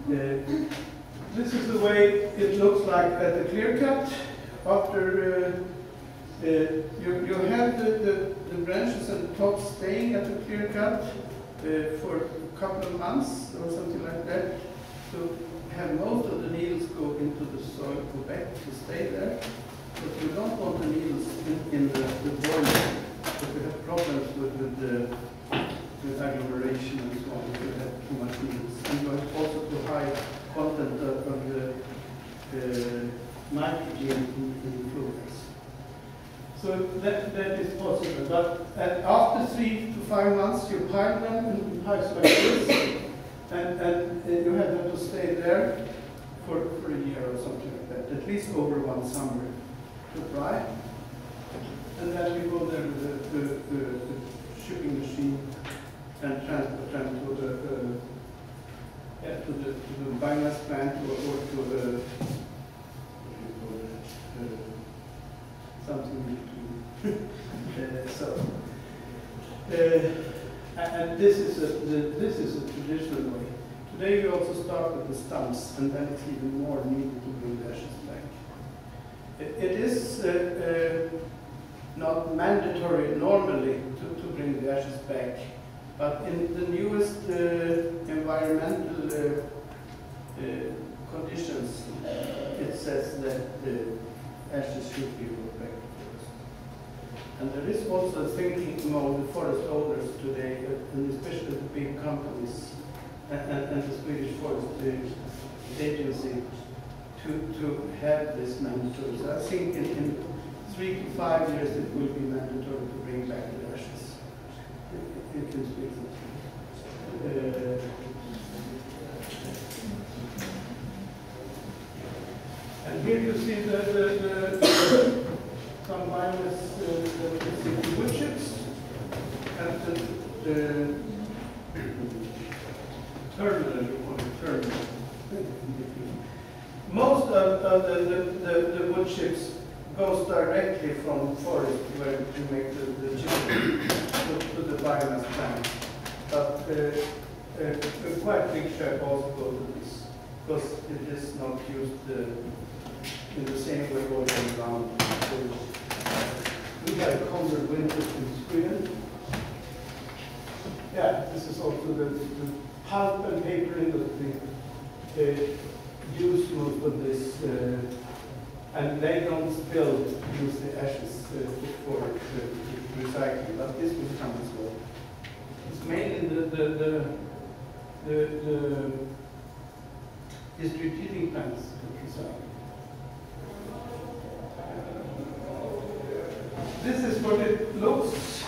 This is the way it looks like at the clear cut. After you have the branches and the tops staying at the clear cut for a couple of months or something like that, to have most of the needles go into the soil, go back to stay there. But you don't want the needles in the boiler, because you have problems with agglomeration and so on if you have too much needles. And you have also too high content of the nitrogen in the fluids. So that is possible. But after 3 to 5 months, you pile them in piles like this, and you have them to stay there for a year or something like that, at least over one summer to dry. And then you go there with the shipping machine and transport them to the biomass plant or to the something between. And this is a traditional way. Today we also start with the stumps, and then it's even more needed to bring the ashes back. It is not mandatory normally to bring the ashes back, but in the newest environmental conditions, it says that the ashes should be brought back first. And there is also thinking among the forest owners today, and especially the big companies and the Swedish Forest Agency, to have this mandatory. So I think in 3 to 5 years it will be mandatory to bring back the ashes in Sweden. And here you see some biomass wood chips and the terminal, you call it terminal. Most of the wood chips goes directly from forest where you make the chip to the biomass plant. But a quite big share also goes to this, because it is not used in the same way all year round. We have colder winters in Sweden. Yeah, this is also the pulp and paper industry use most of this, and they don't still use the ashes for recycling, but this will come as well. It's mainly the district heating plants that recycle. This is what it looks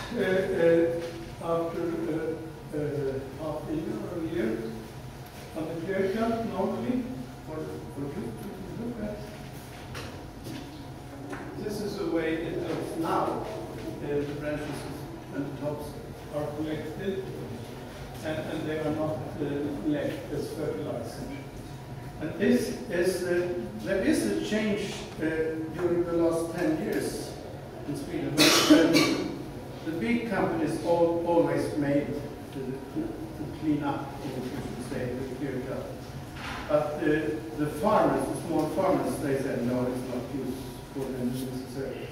after half a year or a year on the clear cut normally, or to look at. This is the way it looks now. The branches and the tops are collected, and they are not left as fertilizer. And this is there is a change during the last 10 years in Sweden. The big companies always made to clean up, you should say, the clear cut. But the farmers, the small farmers, they said no, it's not useful and necessary.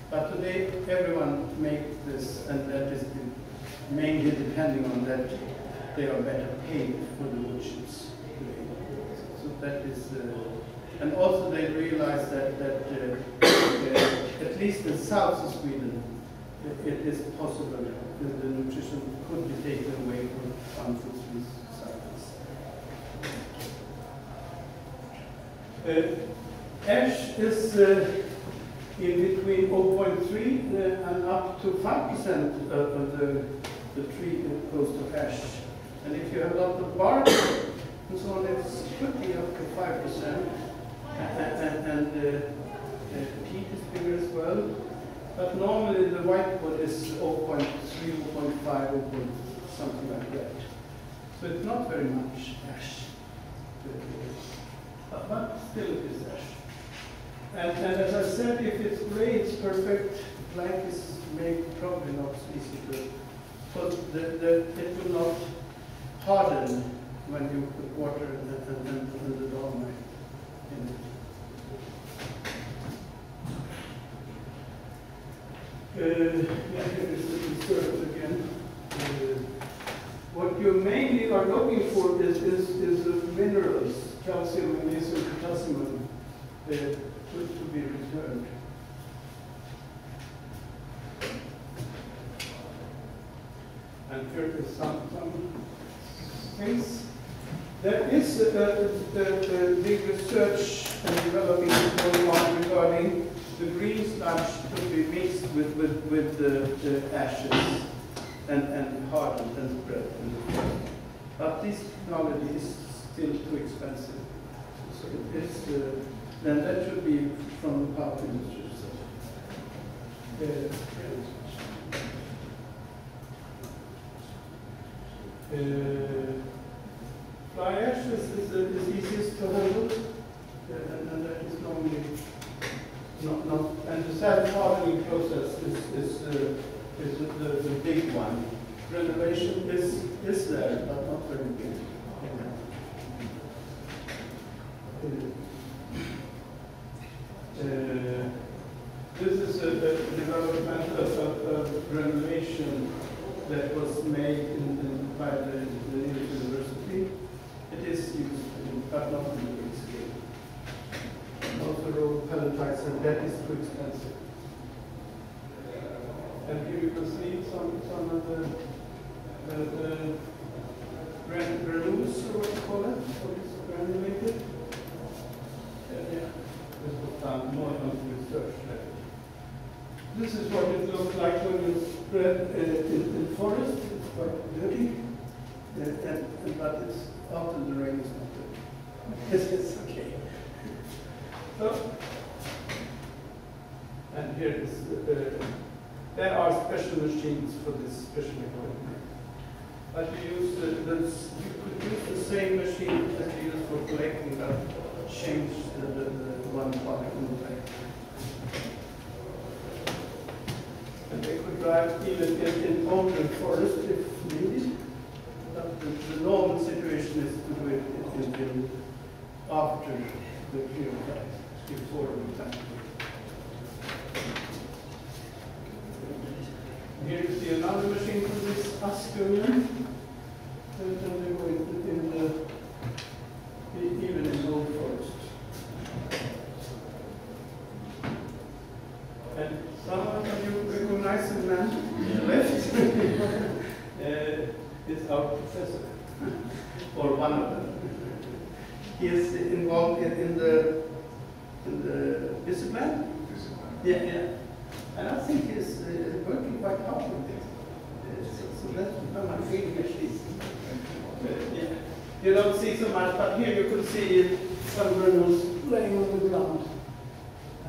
But today everyone makes this, and that is mainly depending on that they are better paid for the wood chips today. So that is, and also they realize that at least in south of Sweden, it is possible that the nutrition could be taken away from unfruitful cycles. Ash is in between 0.3 and up to 5% of the tree goes to ash. And if you have a lot of bark and so on, it could be up to 5%. And peat is bigger as well. But normally the whitewood is 0.3, 0.5, something like that. So it's not very much ash. But still it is ash. And as I said, if it's gray, it's perfect. Black is probably not easy to, but it will not harden when you put water and the dolomite in it. Yeah, here is the research again. What you mainly are looking for is minerals, calcium, magnesium, potassium, to be returned. And here is some things. There is a big research and developing going on regarding the green sludge to be mixed with the ashes and hardened and spread. But this technology is still too expensive. So it is, then that should be from the pulp industry. Fly ash is easiest to handle, and that is normally not. And the self-hardening process is the big one. Renovation is there, but not very big. This is a development of renovation that was made by the university. It is used, but not on a big scale. Also, rolled pelletizer, that is too expensive. And here you can see some of the granules, or what you call it, what is granulated. Yeah, this was done more on research level. This is what it looks like when you spread in forest. It's quite dirty, but it's after the rain is not good. It's okay. So, and here is there are special machines for this special equipment. But you use you could use the same machine as you use for collecting, but change the one part in the back. And they could drive even in open forest if needed. But the normal situation is to do it in after the clear cut, before the time. Here you see another machine for this Estonia. And then they go even in old forest. And some of you recognize the man on the left. Is our professor, or one of them. He is involved in the discipline. Yeah. And I think he's working quite hard with it. So that's my feeling actually. Yeah. You don't see so much, but here you could see some granules laying on the ground.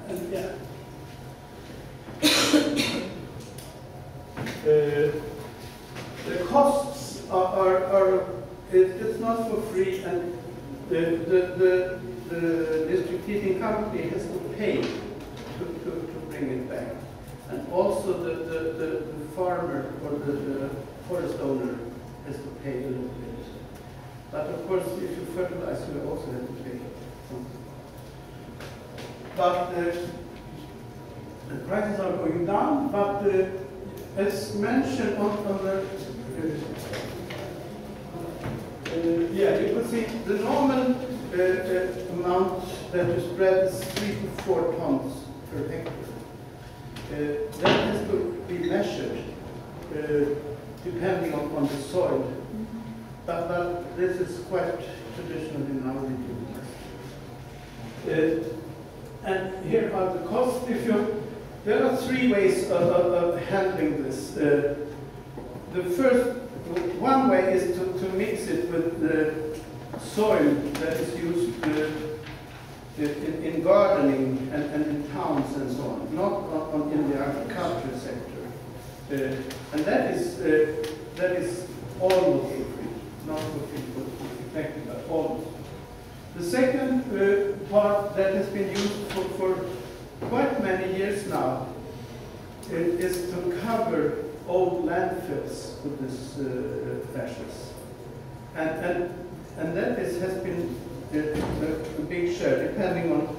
And yeah. The costs are it's not for free, and the district heating company has to pay to bring it back. And also the farmer or the forest owner has to pay a little bit. But of course, if you fertilize, you also have to pay something. But the prices are going down, but as mentioned on the yeah, you can see the normal amount that you spread is 3 to 4 tons per hectare. That has to be measured depending on the soil. But this is quite traditional in our region. And here are the costs. There are 3 ways of handling this. The first one way is to mix it with the soil that is used in gardening and in towns and so on, not in the agriculture sector. And that is almost free, not for people affected, but almost. The second part that has been used for quite many years now is to cover old landfills with this ashes. And And that has been a big share, depending on,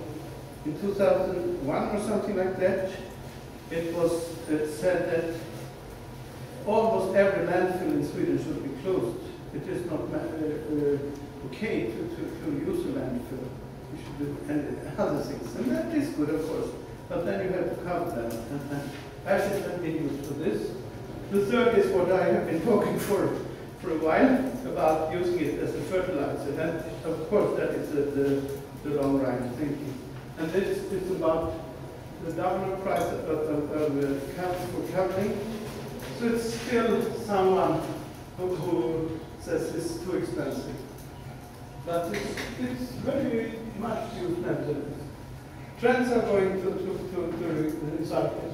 in 2001 or something like that, it was said that almost every landfill in Sweden should be closed. It is not okay to use a landfill. You should do other things. And that is good, of course. But then you have to cover them. And ashes have been used for this. The third is what I have been talking for a while, about using it as a fertilizer. And of course, that is the long run thinking. And this is about the double price of cows for covering. So it's still someone who says it's too expensive. But it's very much used nowadays. Trends are going to recycle.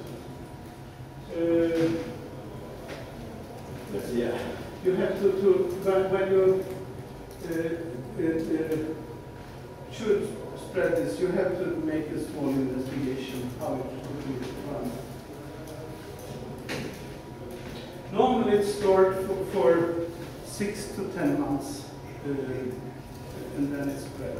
Yeah. You have to when you should spread this, you have to make a small investigation how it should be run. Normally it's stored for 6 to 10 months, and then it's spread.